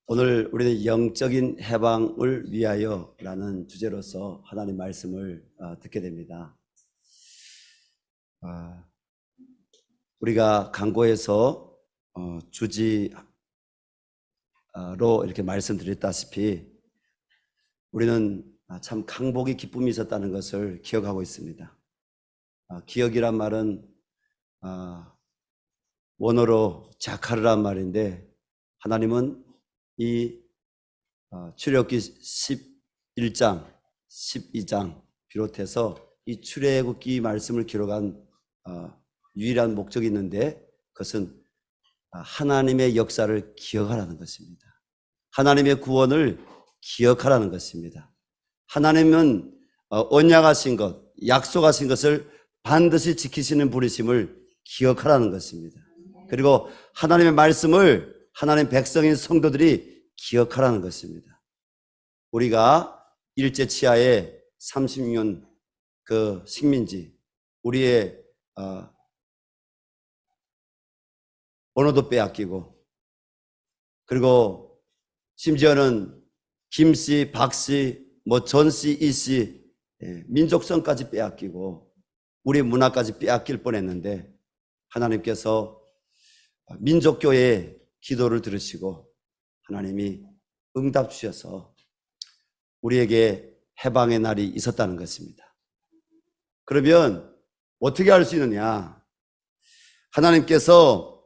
오늘 우리는 영적인 해방을 위하여 라는 주제로서 하나님 말씀을 듣게 됩니다. 우리가 강고에서 주지로 이렇게 말씀드렸다시피 우리는 참 강복의 기쁨이 있었다는 것을 기억하고 있습니다. 기억이란 말은 원어로 자카르란 말인데, 하나님은 이 출애굽기 11장, 12장 비롯해서 이 출애굽기 말씀을 기록한 유일한 목적이 있는데, 그것은 하나님의 역사를 기억하라는 것입니다. 하나님의 구원을 기억하라는 것입니다. 하나님은 언약하신 것, 약속하신 것을 반드시 지키시는 분이심을 기억하라는 것입니다. 그리고 하나님의 말씀을 하나님 백성인 성도들이 기억하라는 것입니다. 우리가 일제 치하에 36년 그 식민지, 우리의 언어도 빼앗기고, 그리고 심지어는 김씨, 박씨, 전씨, 이씨, 민족성까지 빼앗기고 우리 문화까지 빼앗길 뻔했는데, 하나님께서 민족교회의 기도를 들으시고 하나님이 응답 주셔서 우리에게 해방의 날이 있었다는 것입니다. 그러면 어떻게 할 수 있느냐? 하나님께서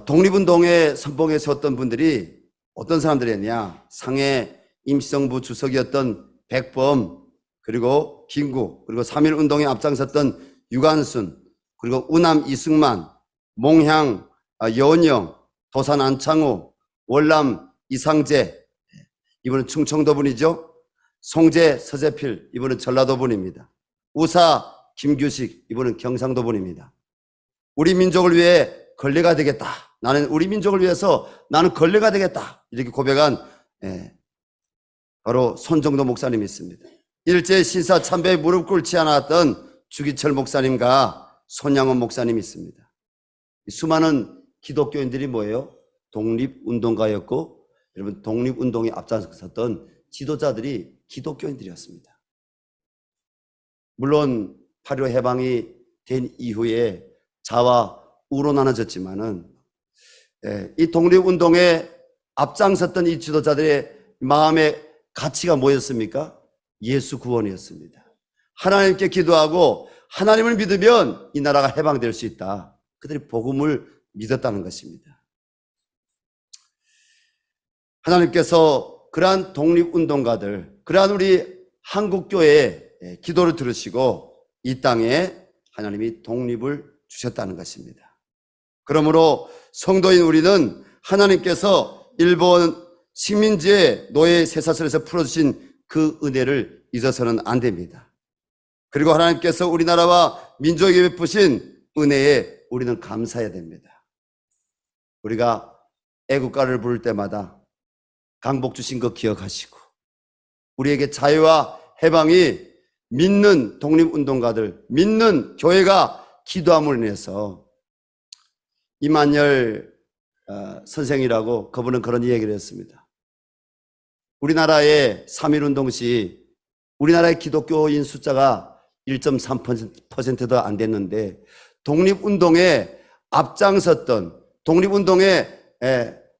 독립운동의 선봉에 섰던 분들이 어떤 사람들이었냐? 상해 임시정부 주석이었던 백범, 그리고 김구, 그리고 3.1운동에 앞장섰던 유관순, 그리고 우남 이승만, 몽향 여원영, 도산 안창호, 월남 이상재, 이분은 충청도 분이죠. 송재 서재필, 이분은 전라도 분입니다. 우사 김규식, 이분은 경상도 분입니다. 우리 민족을 위해 걸레가 되겠다. 나는 우리 민족을 위해서 나는 걸레가 되겠다. 이렇게 고백한 바로 손정도 목사님이 있습니다. 일제 신사 참배에 무릎 꿇지 않았던 주기철 목사님과 손양원 목사님이 있습니다. 수많은 기독교인들이 뭐예요? 독립운동가였고, 여러분, 독립운동에 앞장섰던 지도자들이 기독교인들이었습니다. 물론 8.15 해방이 된 이후에 좌와 우로 나눠졌지만은, 이 독립운동에 앞장섰던 이 지도자들의 마음의 가치가 뭐였습니까? 예수 구원이었습니다. 하나님께 기도하고 하나님을 믿으면 이 나라가 해방될 수 있다. 그들이 복음을 믿었다는 것입니다. 하나님께서 그러한 독립운동가들, 그러한 우리 한국교회의 기도를 들으시고 이 땅에 하나님이 독립을 주셨다는 것입니다. 그러므로 성도인 우리는 하나님께서 일본 식민지의 노예 쇠사슬에서 풀어주신 그 은혜를 잊어서는 안 됩니다. 그리고 하나님께서 우리나라와 민족에게 베푸신 은혜에 우리는 감사해야 됩니다. 우리가 애국가를 부를 때마다 강복 주신 거 기억하시고, 우리에게 자유와 해방이 믿는 독립운동가들, 믿는 교회가 기도함으로 인해서, 이만열 선생이라고, 그분은 그런 얘기를 했습니다. 우리나라의 3.1운동 시 우리나라의 기독교인 숫자가 1.3%도 안 됐는데, 독립운동에 앞장섰던, 독립운동에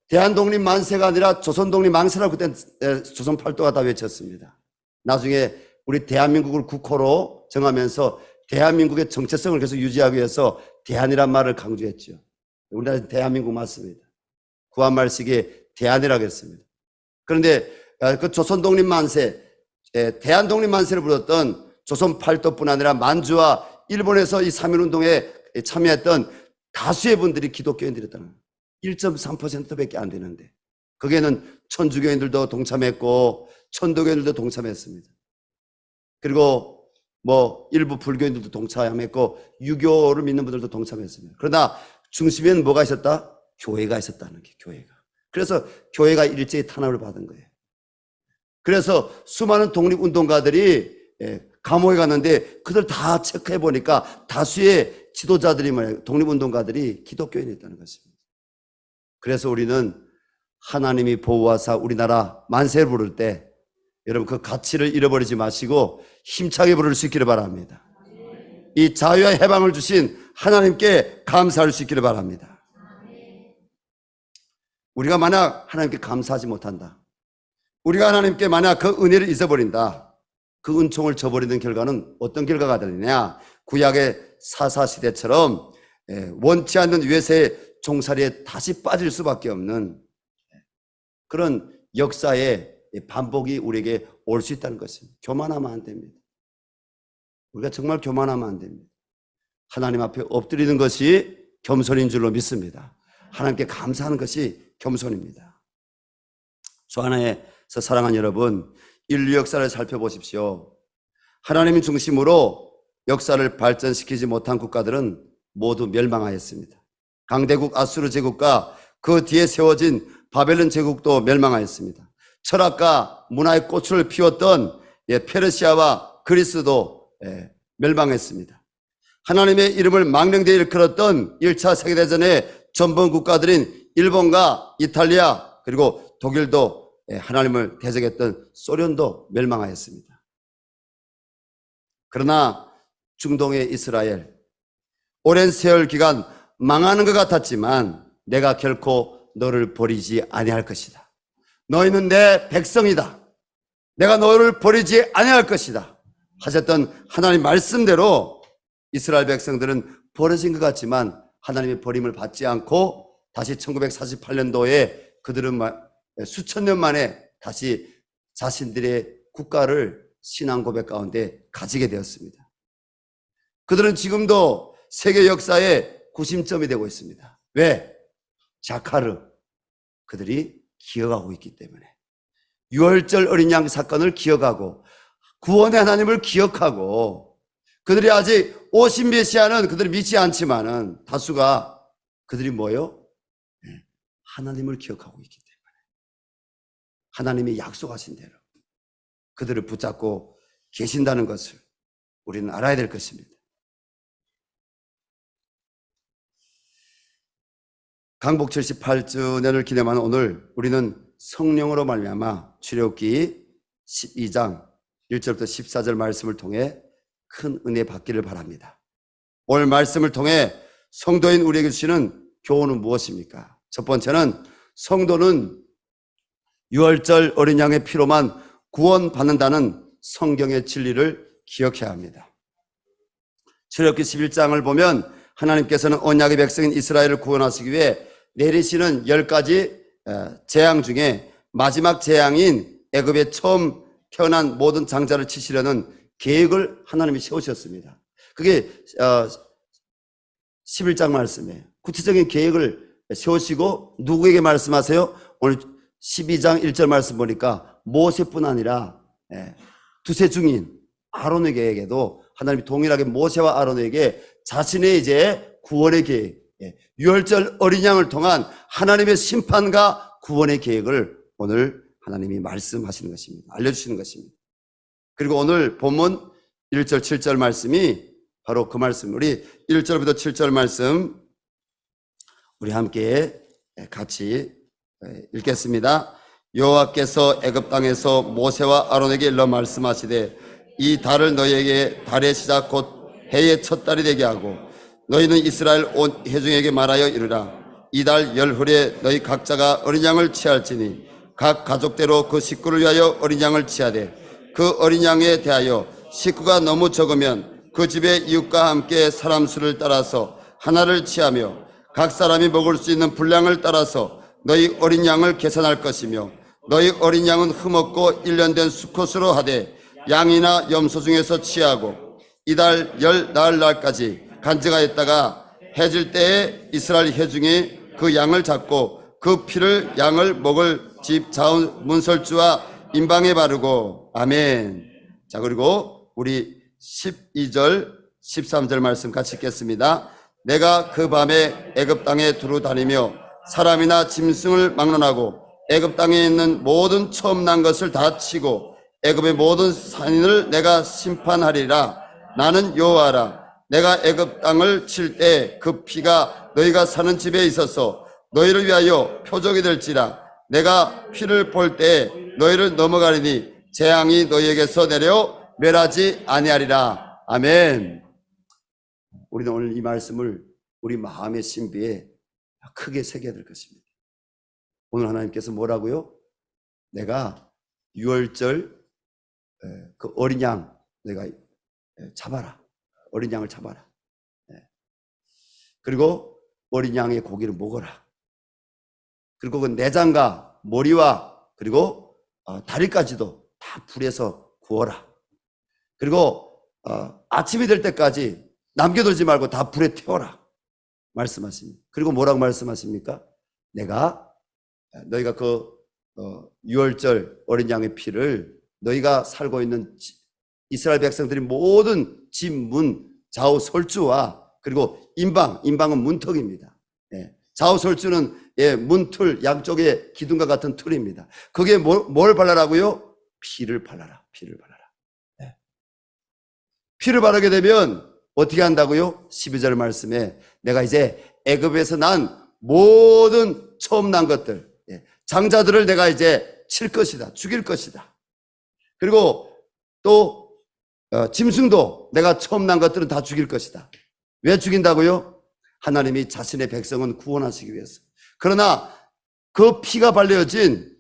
대한독립 만세가 아니라 조선독립 망세라고 그때 조선팔도가 다 외쳤습니다. 나중에 우리 대한민국을 국호로 정하면서 대한민국의 정체성을 계속 유지하기 위해서 대한이란 말을 강조했죠. 우리나라는 대한민국 맞습니다. 구한말식에 대한이라고 했습니다. 그런데 그 조선독립 만세, 대한독립 만세를 부르던 조선팔도뿐 아니라 만주와 일본에서 이 3.1운동에 참여했던 다수의 분들이 기독교인들이었다는 거예요. 1.3%밖에 안 되는데, 거기에는 천주교인들도 동참했고 천도교인들도 동참했습니다. 그리고 일부 불교인들도 동참했고 유교를 믿는 분들도 동참했습니다. 그러나 중심에는 뭐가 있었다? 교회가 있었다는 게, 교회가. 그래서 교회가 일제히 탄압을 받은 거예요. 그래서 수많은 독립운동가들이 감옥에 갔는데 그들 다 체크해 보니까 다수의 지도자들이 독립운동가들이 기독교인이었다는 것입니다. 그래서 우리는 하나님이 보호하사 우리나라 만세를 부를 때 여러분 그 가치를 잃어버리지 마시고 힘차게 부를 수 있기를 바랍니다. 이 자유와 해방을 주신 하나님께 감사할 수 있기를 바랍니다. 우리가 만약 하나님께 감사하지 못한다, 우리가 하나님께 만약 그 은혜를 잊어버린다, 그 은총을 저버리는 결과는 어떤 결과가 되느냐? 구약의 사사시대처럼 원치 않는 외세의 종살이에 다시 빠질 수밖에 없는 그런 역사의 반복이 우리에게 올 수 있다는 것입니다. 교만하면 안 됩니다. 우리가 정말 교만하면 안 됩니다. 하나님 앞에 엎드리는 것이 겸손인 줄로 믿습니다. 하나님께 감사하는 것이 겸손입니다. 주 안에서 사랑하는 여러분, 인류 역사를 살펴보십시오. 하나님 중심으로 역사를 발전시키지 못한 국가들은 모두 멸망하였습니다. 강대국 아수르 제국과 그 뒤에 세워진 바벨론 제국도 멸망하였습니다. 철학과 문화의 꽃을 피웠던 페르시아와 그리스도 멸망했습니다. 하나님의 이름을 망령되이 일컬었던 1차 세계대전의 전범 국가들인 일본과 이탈리아 그리고 독일도 하나님을 대적했던 소련도 멸망하였습니다. 그러나 중동의 이스라엘, 오랜 세월 기간 망하는 것 같았지만 내가 결코 너를 버리지 아니할 것이다. 너희는 내 백성이다. 내가 너를 버리지 아니할 것이다 하셨던 하나님 말씀대로 이스라엘 백성들은 버려진 것 같지만 하나님의 버림을 받지 않고 다시 1948년도에 그들은 수천 년 만에 다시 자신들의 국가를 신앙 고백 가운데 가지게 되었습니다. 그들은 지금도 세계 역사의 구심점이 되고 있습니다. 왜? 자카르 그들이 기억하고 있기 때문에. 유월절 어린 양 사건을 기억하고 구원의 하나님을 기억하고 그들이 아직 오신 메시아는 그들이 믿지 않지만은 다수가 그들이 뭐요? 하나님을 기억하고 있기 때문에 하나님이 약속하신 대로 그들을 붙잡고 계신다는 것을 우리는 알아야 될 것입니다. 강복 78주년을 기념하는 오늘 우리는 성령으로 말미암아 출애굽기 12장 1절부터 14절 말씀을 통해 큰 은혜 받기를 바랍니다. 오늘 말씀을 통해 성도인 우리에게 주시는 교훈은 무엇입니까? 첫 번째는 성도는 유월절 어린 양의 피로만 구원받는다는 성경의 진리를 기억해야 합니다. 출애굽기 11장을 보면 하나님께서는 언약의 백성인 이스라엘을 구원하시기 위해 내리시는 10가지 재앙 중에 마지막 재앙인 애굽에 처음 태어난 모든 장자를 치시려는 계획을 하나님이 세우셨습니다. 그게 11장 말씀이에요. 구체적인 계획을 세우시고 누구에게 말씀하세요? 오늘 12장 1절 말씀 보니까 모세뿐 아니라 두세 중인 아론에게도 하나님이 동일하게 모세와 아론에게 자신의 이제 구원의 계획, 유월절 어린 양을 통한 하나님의 심판과 구원의 계획을 오늘 하나님이 말씀하시는 것입니다. 알려주시는 것입니다. 그리고 오늘 본문 1절 7절 말씀이 바로 그 말씀, 우리 1절부터 7절 말씀 우리 함께 같이 읽겠습니다. 여호와께서 애굽 땅에서 모세와 아론에게 일러 말씀하시되 이 달을 너희에게 달의 시작 곧 해의 첫 달이 되게 하고 너희는 이스라엘 온 회중에게 말하여 이르라. 이 달 열흘에 너희 각자가 어린 양을 취할지니 각 가족대로 그 식구를 위하여 어린 양을 취하되 그 어린 양에 대하여 식구가 너무 적으면 그 집의 이웃과 함께 사람 수를 따라서 하나를 취하며 각 사람이 먹을 수 있는 분량을 따라서 너희 어린 양을 계산할 것이며 너희 어린 양은 흠없고 1년 된 수컷으로 하되 양이나 염소 중에서 취하고 이달 열 나흘 날까지 간증하였다가 해질 때에 이스라엘 회중이 그 양을 잡고 그 피를 양을 먹을 집 자원 문설주와 임방에 바르고 아멘. 자, 그리고 우리 12절 13절 말씀 같이 읽겠습니다. 내가 그 밤에 애굽 땅에 두루 다니며 사람이나 짐승을 막론하고 애굽 땅에 있는 모든 처음 난 것을 다 치고 애굽의 모든 산인을 내가 심판하리라. 나는 여호와라. 내가 애굽 땅을 칠 때 그 피가 너희가 사는 집에 있어서 너희를 위하여 표적이 될지라. 내가 피를 볼 때 너희를 넘어가리니 재앙이 너희에게서 내려 멸하지 아니하리라. 아멘. 우리는 오늘 이 말씀을 우리 마음의 신비에 크게 새겨야 될 것입니다. 오늘 하나님께서 뭐라고요? 내가 유월절 그 어린 양 내가 잡아라. 어린 양을 잡아라. 그리고 어린 양의 고기를 먹어라. 그리고 그 내장과 머리와 그리고 다리까지도 다 불에서 구워라. 그리고 아침이 될 때까지 남겨두지 말고 다 불에 태워라. 말씀하십니다. 그리고 뭐라고 말씀하십니까? 너희가 그 유월절 어린 양의 피를 너희가 살고 있는 이스라엘 백성들이 모든 집 문 좌우 설주와 그리고 인방은 문턱입니다. 좌우 설주는 문틀 양쪽에 기둥과 같은 틀입니다. 거기에 뭘 발라라고요? 피를 발라라. 피를 발라라. 피를 바르게 되면 어떻게 한다고요? 12절 말씀에 내가 이제 애굽에서 난 모든 처음 난 것들 장자들을 내가 이제 칠 것이다. 죽일 것이다. 그리고 또 짐승도 내가 처음 난 것들은 다 죽일 것이다. 왜 죽인다고요? 하나님이 자신의 백성은 구원하시기 위해서. 그러나 그 피가 발려진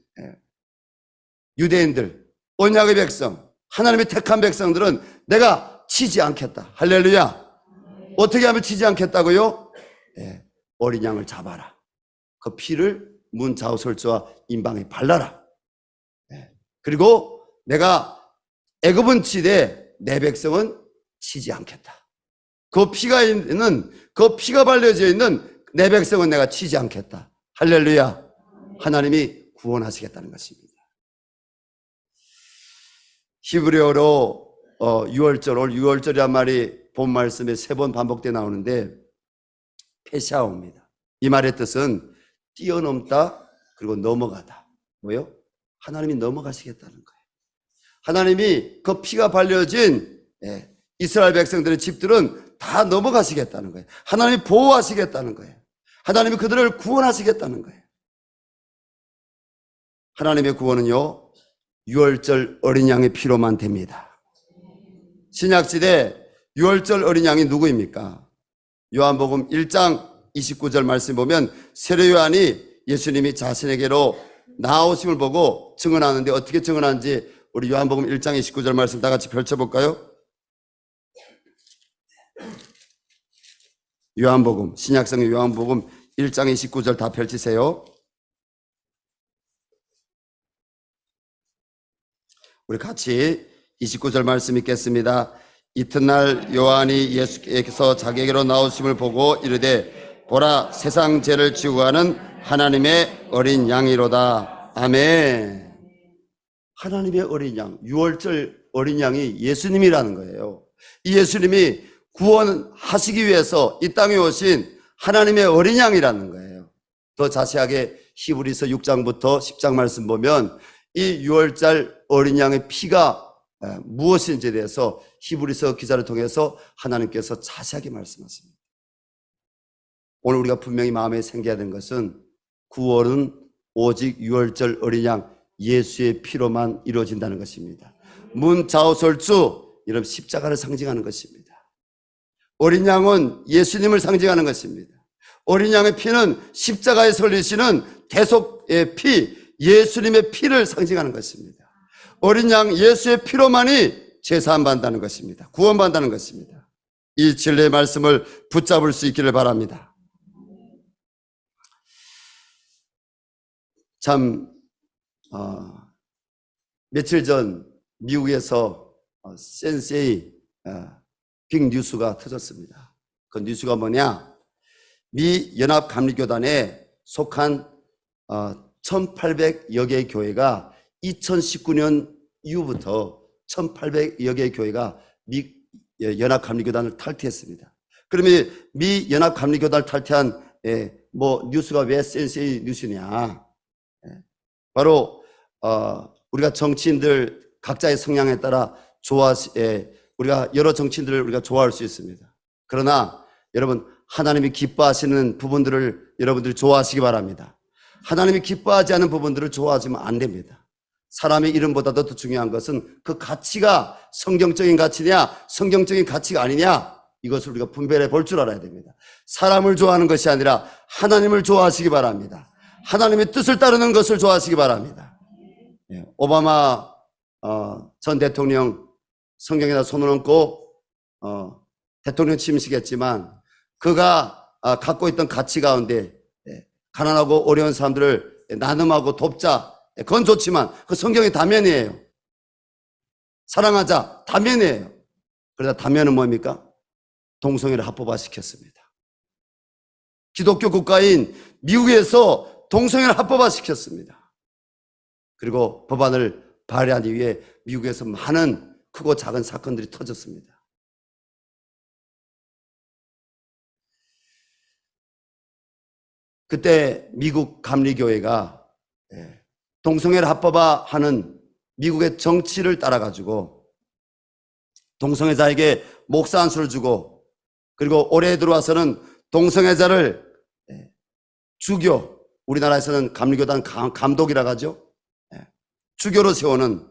유대인들, 언약의 백성, 하나님의 택한 백성들은 내가 치지 않겠다. 할렐루야. 어떻게 하면 치지 않겠다고요? 어린 양을 잡아라. 그 피를 문 좌우설주와 인방에 발라라. 그리고 내가 애굽은 치되 내 백성은 치지 않겠다. 그 피가 발려져 있는 내 백성은 내가 치지 않겠다. 할렐루야. 하나님이 구원하시겠다는 것입니다. 히브리어로 유월절, 올 유월절이란 말이 본 말씀에 3번 반복돼 나오는데 페샤오입니다. 이 말의 뜻은 뛰어넘다 그리고 넘어가다. 뭐요? 하나님이 넘어가시겠다는 거예요. 하나님이 그 피가 발려진 이스라엘 백성들의 집들은 다 넘어가시겠다는 거예요. 하나님이 보호하시겠다는 거예요. 하나님이 그들을 구원하시겠다는 거예요. 하나님의 구원은요, 유월절 어린 양의 피로만 됩니다. 신약시대 유월절 어린 양이 누구입니까? 요한복음 1장 29절 말씀 보면 세례 요한이 예수님이 자신에게로 나오심을 보고 증언하는데 어떻게 증언하는지 우리 요한복음 1장 29절 말씀 다 같이 펼쳐볼까요? 요한복음, 신약성의 요한복음 1장 29절 다 펼치세요. 우리 같이 29절 말씀 읽겠습니다. 이튿날 요한이 예수께서 자기에게로 나오심을 보고 이르되 보라 세상 죄를 지우고 가는 하나님의 어린 양이로다. 아멘. 하나님의 어린 양, 유월절 어린 양이 예수님이라는 거예요. 이 예수님이 구원하시기 위해서 이 땅에 오신 하나님의 어린 양이라는 거예요. 더 자세하게 히브리서 6장부터 10장 말씀 보면 이 유월절 어린 양의 피가 무엇인지에 대해서 히브리서 기자를 통해서 하나님께서 자세하게 말씀하십니다. 오늘 우리가 분명히 마음에 생겨야 되는 것은 구원은 오직 유월절 어린 양 예수의 피로만 이루어진다는 것입니다. 문 좌우설주 이런 십자가를 상징하는 것입니다. 어린 양은 예수님을 상징하는 것입니다. 어린 양의 피는 십자가에 설리시는 대속의 피, 예수님의 피를 상징하는 것입니다. 어린 양 예수의 피로만이 제사함 받는다는 것입니다. 구원받는다는 것입니다. 이 진리의 말씀을 붙잡을 수 있기를 바랍니다. 참 며칠 전 미국에서 센세이 빅 뉴스가 터졌습니다. 그 뉴스가 뭐냐? 미 연합감리교단에 속한 1800여 개의 교회가 2019년 이후부터 1800여 개의 교회가 미 연합감리교단을 탈퇴했습니다. 그러면 미 연합감리교단을 탈퇴한 뉴스가 왜 센세이 뉴스냐? 바로 우리가 정치인들 각자의 성향에 따라 우리가 여러 정치인들을 우리가 좋아할 수 있습니다. 그러나 여러분 하나님이 기뻐하시는 부분들을 여러분들이 좋아하시기 바랍니다. 하나님이 기뻐하지 않는 부분들을 좋아하시면 안 됩니다. 사람의 이름보다도 더 중요한 것은 그 가치가 성경적인 가치냐, 성경적인 가치가 아니냐, 이것을 우리가 분별해 볼 줄 알아야 됩니다. 사람을 좋아하는 것이 아니라 하나님을 좋아하시기 바랍니다. 하나님의 뜻을 따르는 것을 좋아하시기 바랍니다. 오바마 전 대통령 성경에다 손을 얹고 대통령 취임식했지만 그가 갖고 있던 가치 가운데 가난하고 어려운 사람들을 나눔하고 돕자, 그건 좋지만 그 성경의 다면이에요. 사랑하자, 다면이에요. 그러다 다면은 뭡니까? 동성애를 합법화시켰습니다. 기독교 국가인 미국에서 동성애를 합법화시켰습니다. 그리고 법안을 발의한 이후에 미국에서 많은 크고 작은 사건들이 터졌습니다. 그때 미국 감리교회가 동성애를 합법화하는 미국의 정치를 따라가지고 동성애자에게 목사 한 수를 주고, 그리고 올해 들어와서는 동성애자를 주교, 우리나라에서는 감리교단 감독이라고 하죠. 주교로 세우는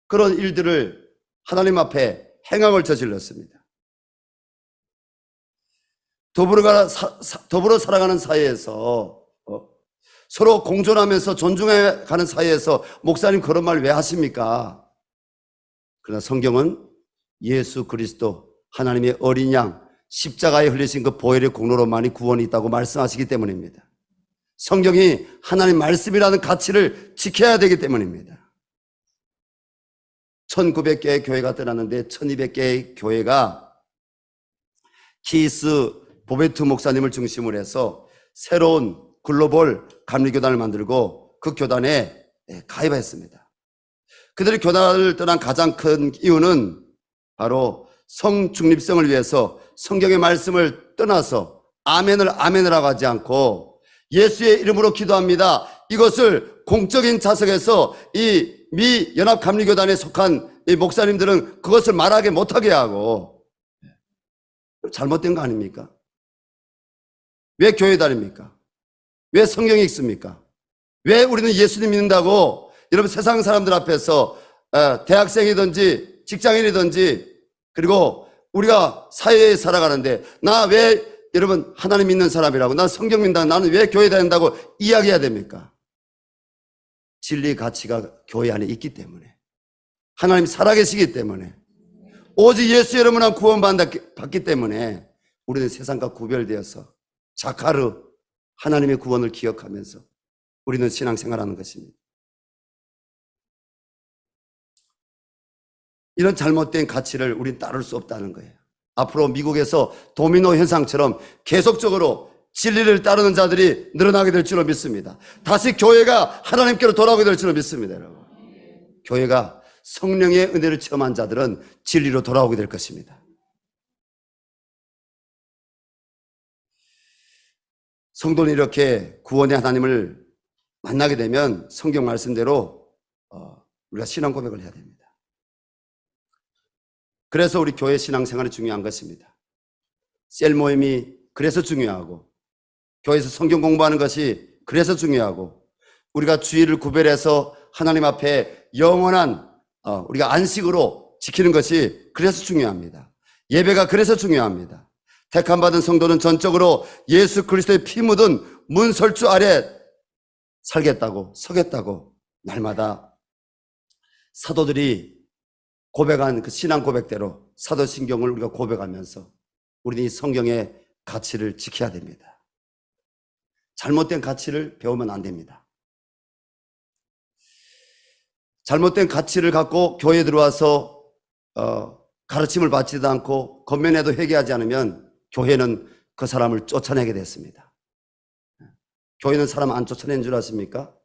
그런 일들을 하나님 앞에 행악을 저질렀습니다. 더불어 살아가는 사이에서 서로 공존하면서 존중해가는 사이에서 목사님 그런 말 왜 하십니까? 그러나 성경은 예수 그리스도 하나님의 어린 양 십자가에 흘리신 그 보혈의 공로로만이 구원이 있다고 말씀하시기 때문입니다. 성경이 하나님 말씀이라는 가치를 지켜야 되기 때문입니다. 1900개의 교회가 떠났는데 1200개의 교회가 키스 보베트 목사님을 중심으로 해서 새로운 글로벌 감리교단을 만들고 그 교단에 가입했습니다. 그들이 교단을 떠난 가장 큰 이유는 바로 성중립성을 위해서 성경의 말씀을 떠나서 아멘을 하고 하지 않고 예수의 이름으로 기도합니다, 이것을 공적인 자석에서 이 미 연합감리교단에 속한 이 목사님들은 그것을 말하게 못하게 하고, 잘못된 거 아닙니까? 왜 교회 다닙니까? 왜 성경이 읽습니까? 왜 우리는 예수님 믿는다고 여러분 세상 사람들 앞에서 대학생이든지 직장인이든지 그리고 우리가 사회에 살아가는데 나 왜 여러분 하나님 믿는 사람이라고, 난 성경 믿는다, 나는 왜 교회 다닌다고 이야기해야 됩니까? 진리 가치가 교회 안에 있기 때문에, 하나님 살아계시기 때문에, 오직 예수 이름으로 구원받기 때문에 우리는 세상과 구별되어서 자카르 하나님의 구원을 기억하면서 우리는 신앙생활하는 것입니다. 이런 잘못된 가치를 우리는 따를 수 없다는 거예요. 앞으로 미국에서 도미노 현상처럼 계속적으로 진리를 따르는 자들이 늘어나게 될 줄로 믿습니다. 다시 교회가 하나님께로 돌아오게 될 줄로 믿습니다, 여러분. 교회가 성령의 은혜를 체험한 자들은 진리로 돌아오게 될 것입니다. 성도는 이렇게 구원의 하나님을 만나게 되면 성경 말씀대로 우리가 신앙 고백을 해야 됩니다. 그래서 우리 교회 신앙생활이 중요한 것입니다. 셀 모임이 그래서 중요하고, 교회에서 성경 공부하는 것이 그래서 중요하고, 우리가 주일을 구별해서 하나님 앞에 영원한 우리가 안식으로 지키는 것이 그래서 중요합니다. 예배가 그래서 중요합니다. 택함받은 성도는 전적으로 예수 그리스도의 피 묻은 문설주 아래 살겠다고, 서겠다고 날마다 사도들이 고백한 그 신앙 고백대로 사도신경을 우리가 고백하면서 우리는 이 성경의 가치를 지켜야 됩니다. 잘못된 가치를 배우면 안 됩니다. 잘못된 가치를 갖고 교회에 들어와서 가르침을 받지도 않고 겉면에도 회개하지 않으면 교회는 그 사람을 쫓아내게 됐습니다. 교회는 사람 안 쫓아내는 줄 아십니까?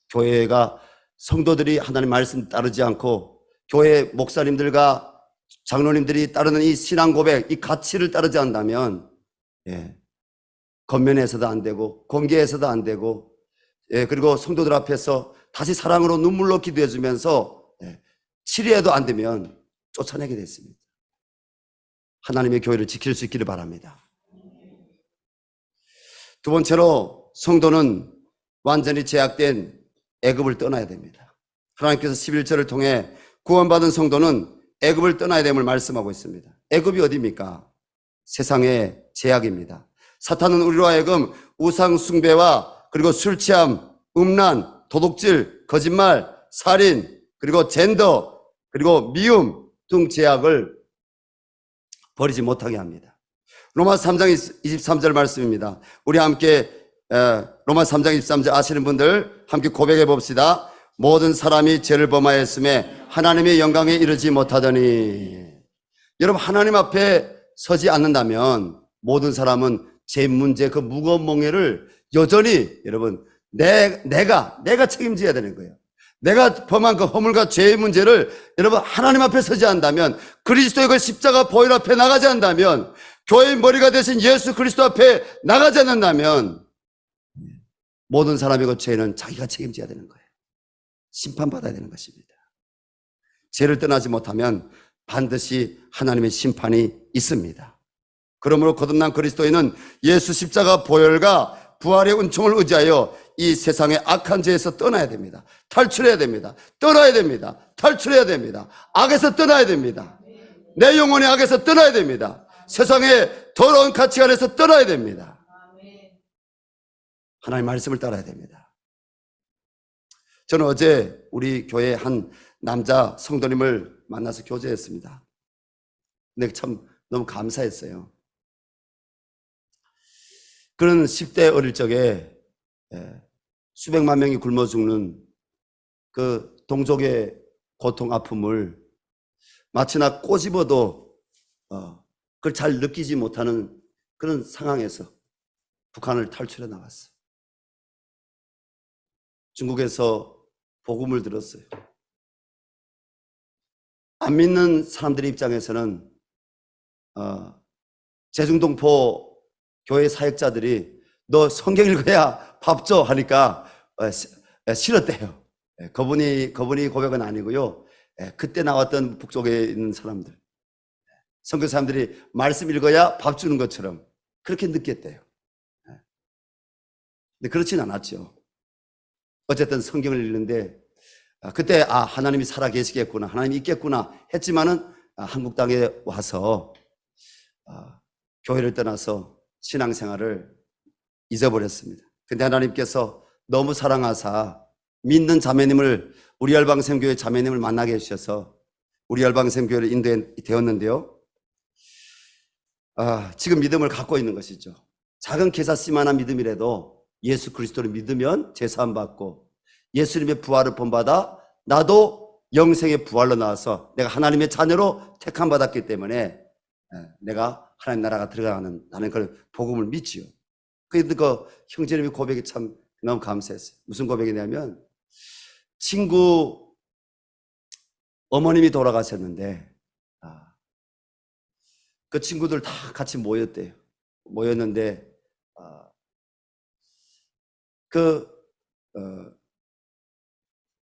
교회가 성도들이 하나님 말씀 따르지 않고 교회 목사님들과 장로님들이 따르는 이 신앙 고백, 이 가치를 따르지 않는다면 겉면에서도 안 되고 공개에서도 안 되고 그리고 성도들 앞에서 다시 사랑으로 눈물로 기도해 주면서 치료해도 안 되면 쫓아내게 됐습니다. 하나님의 교회를 지킬 수 있기를 바랍니다. 두 번째로 성도는 완전히 제약된 애굽을 떠나야 됩니다. 하나님께서 11절을 통해 구원받은 성도는 애굽을 떠나야 됨을 말씀하고 있습니다. 애굽이 어디입니까? 세상의 제약입니다. 사탄은 우리로 하여금 우상 숭배와 그리고 술 취함, 음란, 도둑질, 거짓말, 살인, 그리고 젠더, 그리고 미움 등 제약을 버리지 못하게 합니다. 로마 3장 23절 말씀입니다. 우리 함께 로마 3장 23절 아시는 분들 함께 고백해 봅시다. 모든 사람이 죄를 범하였음에 하나님의 영광에 이르지 못하더니. 여러분, 하나님 앞에 서지 않는다면 모든 사람은 죄 문제, 그 무거운 몽해를 여전히 여러분 내가 책임져야 되는 거예요. 내가 범한 그 허물과 죄의 문제를 여러분 하나님 앞에 서지 않는다면, 그리스도의 그 십자가 보혈 앞에 나가지 않는다면, 교회의 머리가 되신 예수 그리스도 앞에 나가지 않는다면 모든 사람의 그 죄는 자기가 책임져야 되는 거예요. 심판받아야 되는 것입니다. 죄를 떠나지 못하면 반드시 하나님의 심판이 있습니다. 그러므로 거듭난 그리스도인은 예수 십자가 보혈과 부활의 은총을 의지하여 이 세상의 악한 죄에서 떠나야 됩니다. 탈출해야 됩니다. 떠나야 됩니다. 탈출해야 됩니다. 악에서 떠나야 됩니다. 내 영혼의 악에서 떠나야 됩니다. 세상의 더러운 가치관에서 떠나야 됩니다. 하나님의 말씀을 따라야 됩니다. 저는 어제 우리 교회 한 남자 성도님을 만나서 교제했습니다. 근데 참 너무 감사했어요. 그는 10대 어릴 적에 수백만 명이 굶어 죽는 그 동족의 고통, 아픔을 마치나 꼬집어도 그걸 잘 느끼지 못하는 그런 상황에서 북한을 탈출해 나갔어요. 중국에서 복음을 들었어요. 안 믿는 사람들의 입장에서는 제중동포 교회 사역자들이 너 성경 읽어야 밥 줘 하니까 싫었대요. 그분이 고백은 아니고요. 그때 나왔던 북쪽에 있는 사람들, 선교 사람들이 말씀 읽어야 밥 주는 것처럼 그렇게 느꼈대요. 근데 그렇진 않았죠. 어쨌든 성경을 읽는데 그때 하나님이 살아 계시겠구나, 하나님이 있겠구나 했지만은 한국 땅에 와서 교회를 떠나서 신앙생활을 잊어버렸습니다. 근데 하나님께서 너무 사랑하사 믿는 자매님을, 우리 열방샘교회 자매님을 만나게 해주셔서 우리 열방샘교회를 인도되었는데요. 지금 믿음을 갖고 있는 것이죠. 작은 개사씨만한 믿음이라도 예수 그리스도를 믿으면 제사함 받고 예수님의 부활을 본받아 나도 영생의 부활로 나와서 내가 하나님의 자녀로 택함 받았기 때문에 내가 하나님 나라가 들어가는, 나는 그걸 복음을 믿지요. 그런데 그 형제님의 고백이 참 너무 감사했어요. 무슨 고백이냐면, 친구 어머님이 돌아가셨는데 그 친구들 다 같이 모였대요. 모였는데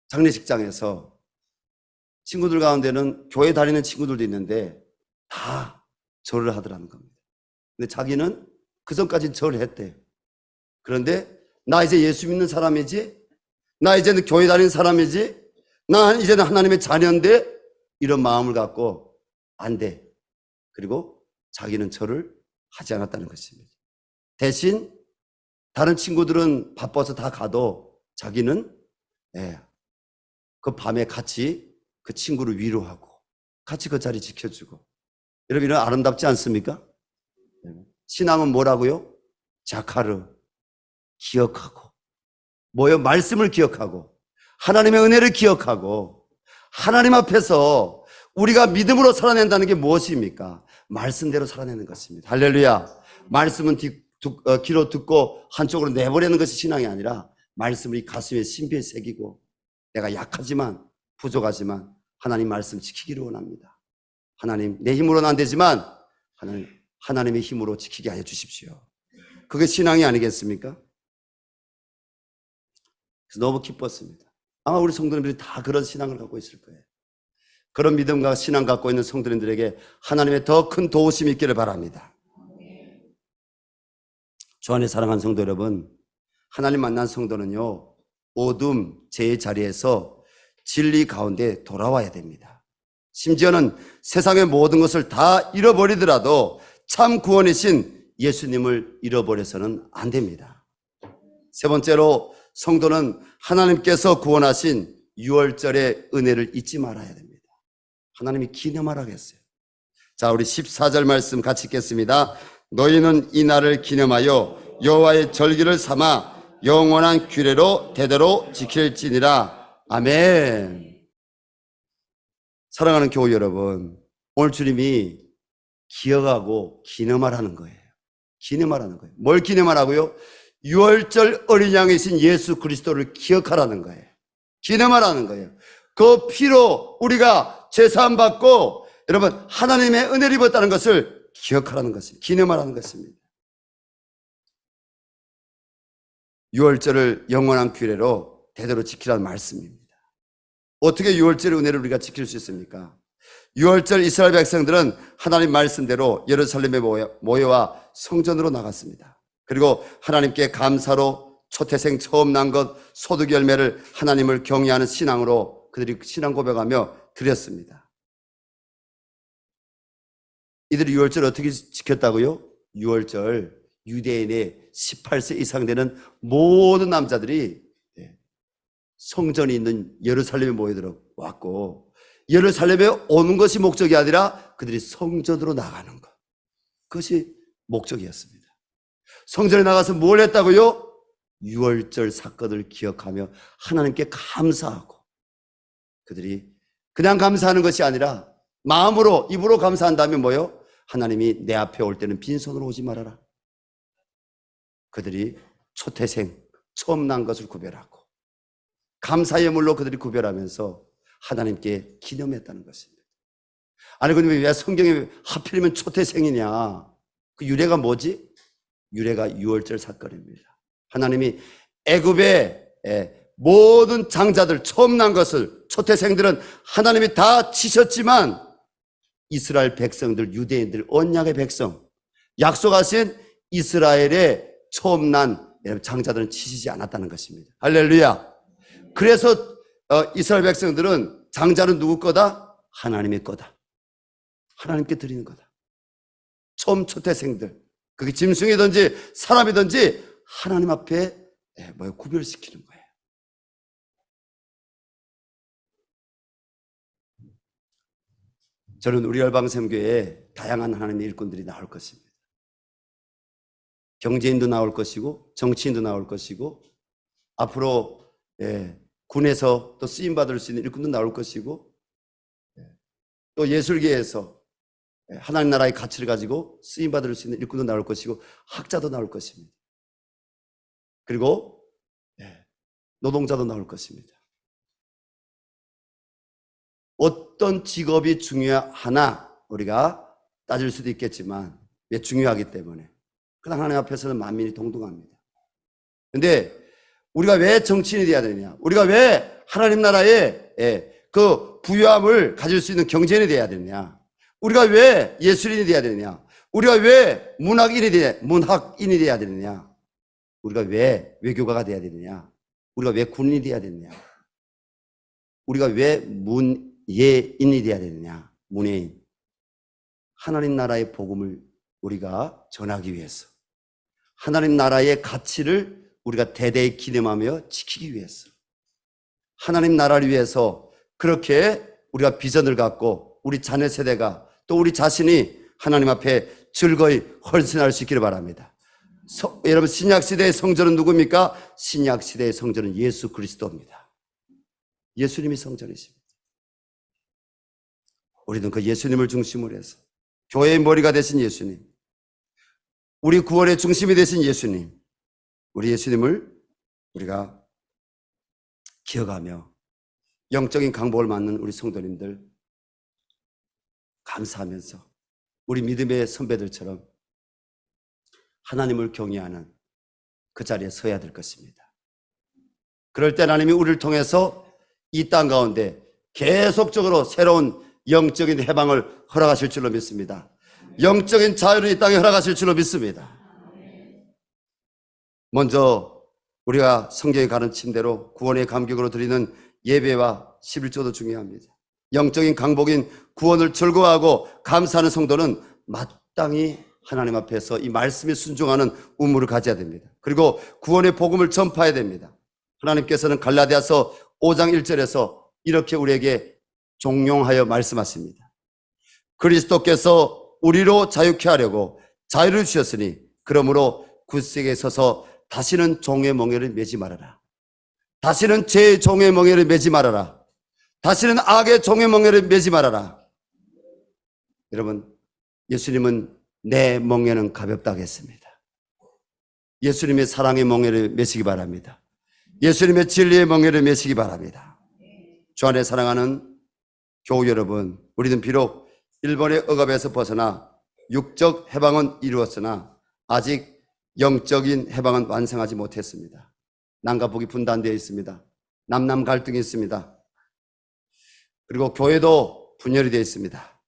장례식장에서 친구들 가운데는 교회 다니는 친구들도 있는데 다 절을 하더라는 겁니다. 근데 자기는 그 전까지는 절을 했대요. 그런데 나 이제 예수 믿는 사람이지, 나 이제는 교회 다니는 사람이지, 나 이제는 하나님의 자녀인데, 이런 마음을 갖고 안 돼. 그리고 자기는 절을 하지 않았다는 것입니다. 대신 다른 친구들은 바빠서 다 가도 자기는 그 밤에 같이 그 친구를 위로하고 같이 그 자리 지켜주고. 여러분, 이런 아름답지 않습니까? 신앙은 뭐라고요? 자카르, 기억하고, 말씀을 기억하고, 하나님의 은혜를 기억하고, 하나님 앞에서 우리가 믿음으로 살아낸다는 게 무엇입니까? 말씀대로 살아내는 것입니다. 할렐루야. 말씀은 귀로 듣고 한쪽으로 내버리는 것이 신앙이 아니라, 말씀을 이 가슴에 심비에 새기고, 내가 약하지만 부족하지만 하나님 말씀 지키기를 원합니다. 하나님, 내 힘으로는 안 되지만 하나님의 힘으로 지키게 하여 주십시오. 그게 신앙이 아니겠습니까? 그래서 너무 기뻤습니다. 아마 우리 성도님들이 다 그런 신앙을 갖고 있을 거예요. 그런 믿음과 신앙 갖고 있는 성도님들에게 하나님의 더 큰 도우심이 있기를 바랍니다. 주 안에 사랑하는 성도 여러분, 하나님 만난 성도는요, 어둠 제 자리에서 진리 가운데 돌아와야 됩니다. 심지어는 세상의 모든 것을 다 잃어버리더라도 참 구원이신 예수님을 잃어버려서는 안 됩니다. 세 번째로 성도는 하나님께서 구원하신 유월절의 은혜를 잊지 말아야 됩니다. 하나님이 기념하라고 했어요. 자, 우리 14절 말씀 같이 읽겠습니다. 너희는 이 날을 기념하여 여호와의 절기를 삼아 영원한 규례로 대대로 지킬지니라. 아멘. 사랑하는 교우 여러분, 오늘 주님이 기억하고 기념하라는 거예요. 기념하라는 거예요. 뭘 기념하라고요? 유월절 어린 양이신 예수 그리스도를 기억하라는 거예요. 기념하라는 거예요. 그 피로 우리가 죄사함 받고 여러분 하나님의 은혜를 입었다는 것을 기억하라는 것입니다. 기념하라는 것입니다. 유월절을 영원한 규례로 대대로 지키라는 말씀입니다. 어떻게 유월절의 은혜를 우리가 지킬 수 있습니까? 유월절 이스라엘 백성들은 하나님 말씀대로 예루살렘에 모여와 성전으로 나갔습니다. 그리고 하나님께 감사로 초태생 처음 난 것 소득 열매를 하나님을 경외하는 신앙으로 그들이 신앙 고백하며 드렸습니다. 이들이 유월절 어떻게 지켰다고요? 유월절 유대인의 18세 이상 되는 모든 남자들이 성전이 있는 예루살렘에 모여들어왔고, 예루살렘에 오는 것이 목적이 아니라 그들이 성전으로 나가는 것, 그것이 목적이었습니다. 성전에 나가서 뭘 했다고요? 유월절 사건을 기억하며 하나님께 감사하고, 그들이 그냥 감사하는 것이 아니라 마음으로, 입으로 감사한다면 뭐요? 하나님이 내 앞에 올 때는 빈손으로 오지 말아라. 그들이 초태생 처음 난 것을 구별하고 감사의 예물로 그들이 구별하면서 하나님께 기념했다는 것입니다. 아니 근데 왜 성경에 하필이면 초태생이냐? 그 유래가 뭐지? 유래가 유월절 사건입니다. 하나님이 애굽의 모든 장자들 처음 난 것을, 초태생들은 하나님이 다 치셨지만 이스라엘 백성들, 유대인들, 언약의 백성, 약속하신 이스라엘의 처음 난 장자들은 치시지 않았다는 것입니다. 할렐루야. 그래서 이스라엘 백성들은 장자는 누구 거다? 하나님의 거다. 하나님께 드리는 거다. 처음 초태생들, 그게 짐승이든지 사람이든지 하나님 앞에 구별시키는 거예요. 저는 우리 열방샘교회에 다양한 하나님의 일꾼들이 나올 것입니다. 경제인도 나올 것이고 정치인도 나올 것이고 앞으로 군에서 또 쓰임받을 수 있는 일꾼도 나올 것이고 또 예술계에서 하나님 나라의 가치를 가지고 쓰임받을 수 있는 일꾼도 나올 것이고 학자도 나올 것입니다. 그리고 노동자도 나올 것입니다. 어떤 직업이 중요하나 우리가 따질 수도 있겠지만 왜 중요하기 때문에 그러나 하나님 앞에서는 만민이 동등합니다. 그런데 우리가 왜 정치인이 돼야 되느냐? 우리가 왜 하나님 나라의 그 부유함을 가질 수 있는 경제인이 돼야 되느냐? 우리가 왜 예술인이 돼야 되느냐? 우리가 왜 문학인이 돼야 되느냐? 우리가 왜 외교가가 돼야 되느냐? 우리가 왜 군인이 돼야 되느냐? 우리가 왜 문예인이 돼야 되느냐? 문예인. 하나님 나라의 복음을 우리가 전하기 위해서, 하나님 나라의 가치를 우리가 대대히 기념하며 지키기 위해서, 하나님 나라를 위해서 그렇게 우리가 비전을 갖고 우리 자녀 세대가 또 우리 자신이 하나님 앞에 즐거이 헌신할 수 있기를 바랍니다. 여러분, 신약시대의 성전은 누굽니까? 신약시대의 성전은 예수 그리스도입니다. 예수님이 성전이십니다. 우리는 그 예수님을 중심으로 해서 교회의 머리가 되신 예수님, 우리 구원의 중심이 되신 예수님, 우리 예수님을 우리가 기억하며 영적인 강복을 맞는 우리 성도님들 감사하면서 우리 믿음의 선배들처럼 하나님을 경외하는 그 자리에 서야 될 것입니다. 그럴 때 하나님이 우리를 통해서 이 땅 가운데 계속적으로 새로운 영적인 해방을 허락하실 줄로 믿습니다. 영적인 자유를 이 땅에 허락하실 줄로 믿습니다. 먼저 우리가 성경에 가르침대로 구원의 감격으로 드리는 예배와 11조도 중요합니다. 영적인 강복인 구원을 즐거워하고 감사하는 성도는 마땅히 하나님 앞에서 이 말씀에 순종하는 의무를 가져야 됩니다. 그리고 구원의 복음을 전파해야 됩니다. 하나님께서는 갈라디아서 5장 1절에서 이렇게 우리에게 종용하여 말씀하십니다. 그리스도께서 우리로 자유케 하려고 자유를 주셨으니 그러므로 굳세게 서서 다시는 종의 멍에를 매지 말아라. 다시는 죄의 종의 멍에를 매지 말아라. 다시는 악의 종의 멍에를 매지 말아라. 여러분, 예수님은 내 멍에는 가볍다 하겠습니다. 예수님의 사랑의 멍에를 매시기 바랍니다. 예수님의 진리의 멍에를 매시기 바랍니다. 주 안에 사랑하는 교우 여러분, 우리는 비록 일본의 억압에서 벗어나 육적 해방은 이루었으나 아직 영적인 해방은 완성하지 못했습니다. 남과 북이 분단되어 있습니다. 남남 갈등이 있습니다. 그리고 교회도 분열이 되어 있습니다.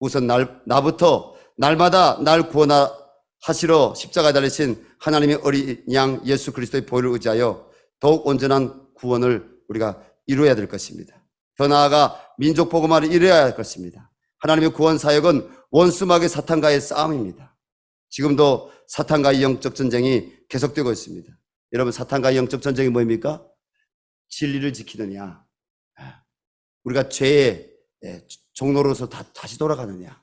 우선 나부터 날마다 날 구원하시러 십자가에 달리신 하나님의 어린 양 예수 그리스도의 보혈을 의지하여 더욱 온전한 구원을 우리가 이루어야 될 것입니다. 더 나아가 민족 복음화를 이루어야 할 것입니다. 하나님의 구원 사역은 원수마귀 사탄과의 싸움입니다. 지금도 사탄과의 영적 전쟁이 계속되고 있습니다. 여러분, 사탄과의 영적 전쟁이 뭐입니까? 진리를 지키느냐, 우리가 죄의 종로로서 다시 돌아가느냐,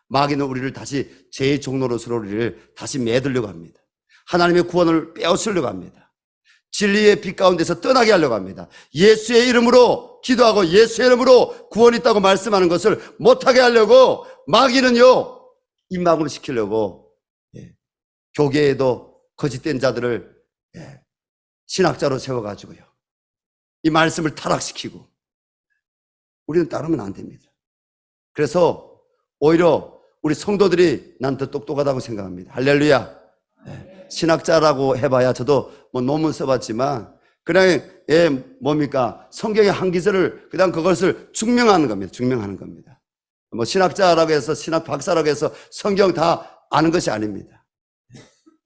마귀는 우리를 다시 죄의 종로로서 우리를 다시 매들려고 합니다. 하나님의 구원을 빼앗으려고 합니다. 진리의 빛 가운데서 떠나게 하려고 합니다. 예수의 이름으로 기도하고 예수의 이름으로 구원이 있다고 말씀하는 것을 못하게 하려고 마귀는요, 입막음시키려고 교계에도 거짓된 자들을 신학자로 세워가지고요, 이 말씀을 타락시키고, 우리는 따르면 안 됩니다. 그래서 오히려 우리 성도들이 난 더 똑똑하다고 생각합니다. 할렐루야. 신학자라고 해봐야 저도 뭐 논문 써봤지만 그냥 뭡니까? 성경의 한 기절을 그냥 그것을 증명하는 겁니다. 증명하는 겁니다. 뭐 신학자라고 해서 신학 박사라고 해서 성경 다 아는 것이 아닙니다.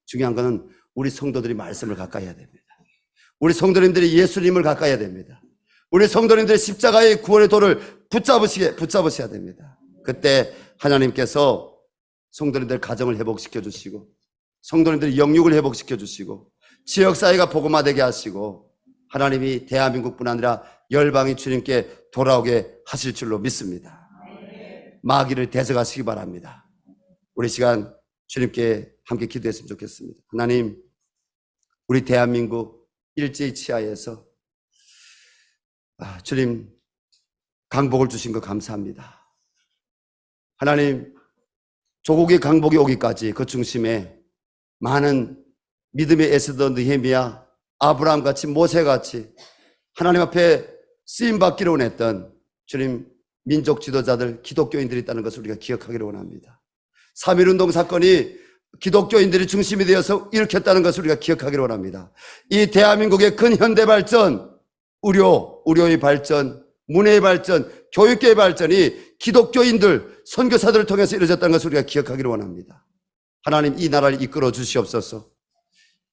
중요한 것은 우리 성도들이 말씀을 가까이 해야 됩니다. 우리 성도님들이 예수님을 가까이 해야 됩니다. 우리 성도님들이 십자가의 구원의 도를 붙잡으셔야 됩니다. 그때 하나님께서 성도님들 가정을 회복시켜 주시고, 성도님들 영육을 회복시켜 주시고, 지역사회가 복음화되게 하시고, 하나님이 대한민국뿐 아니라 열방이 주님께 돌아오게 하실 줄로 믿습니다. 마귀를 대적하시기 바랍니다. 우리 시간 주님께 함께 기도했으면 좋겠습니다. 하나님, 우리 대한민국 일제히 치하에서 주님 강복을 주신 거 감사합니다. 하나님, 조국의 강복이 오기까지 그 중심에 많은 믿음에 애쓰던 느헤미야, 아브라함 같이, 모세 같이 하나님 앞에 쓰임 받기를 원했던 주님 민족 지도자들, 기독교인들이 있다는 것을 우리가 기억하기를 원합니다. 3.1운동 사건이 기독교인들이 중심이 되어서 일으켰다는 것을 우리가 기억하기를 원합니다. 이 대한민국의 큰 현대 발전, 의료의 발전, 문화의 발전, 교육계의 발전이 기독교인들, 선교사들을 통해서 이루어졌다는 것을 우리가 기억하기를 원합니다. 하나님, 이 나라를 이끌어 주시옵소서.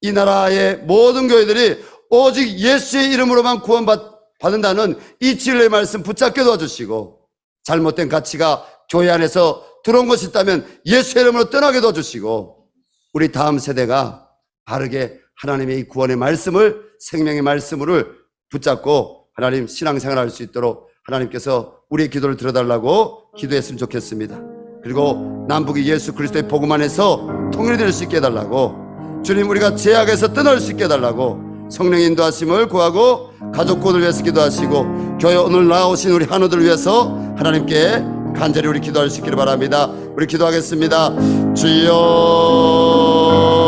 이 나라의 모든 교회들이 오직 예수의 이름으로만 구원받는다는 이 진리의 말씀 붙잡게 도와주시고, 잘못된 가치가 교회 안에서 들어온 것이 있다면 예수의 이름으로 떠나게 도와주시고, 우리 다음 세대가 바르게 하나님의 이 구원의 말씀을, 생명의 말씀을 붙잡고 하나님 신앙생활 할 수 있도록 하나님께서 우리의 기도를 들어달라고 기도했으면 좋겠습니다. 그리고 남북이 예수 그리스도의 복음 안에서 통일이 될 수 있게 해달라고, 주님, 우리가 죄악에서 떠날 수 있게 해달라고 성령의 인도하심을 구하고, 가족구원을 위해서 기도하시고, 교회 오늘 나오신 우리 한우들을 위해서 하나님께 간절히 우리 기도할 수 있기를 바랍니다. 우리 기도하겠습니다. 주여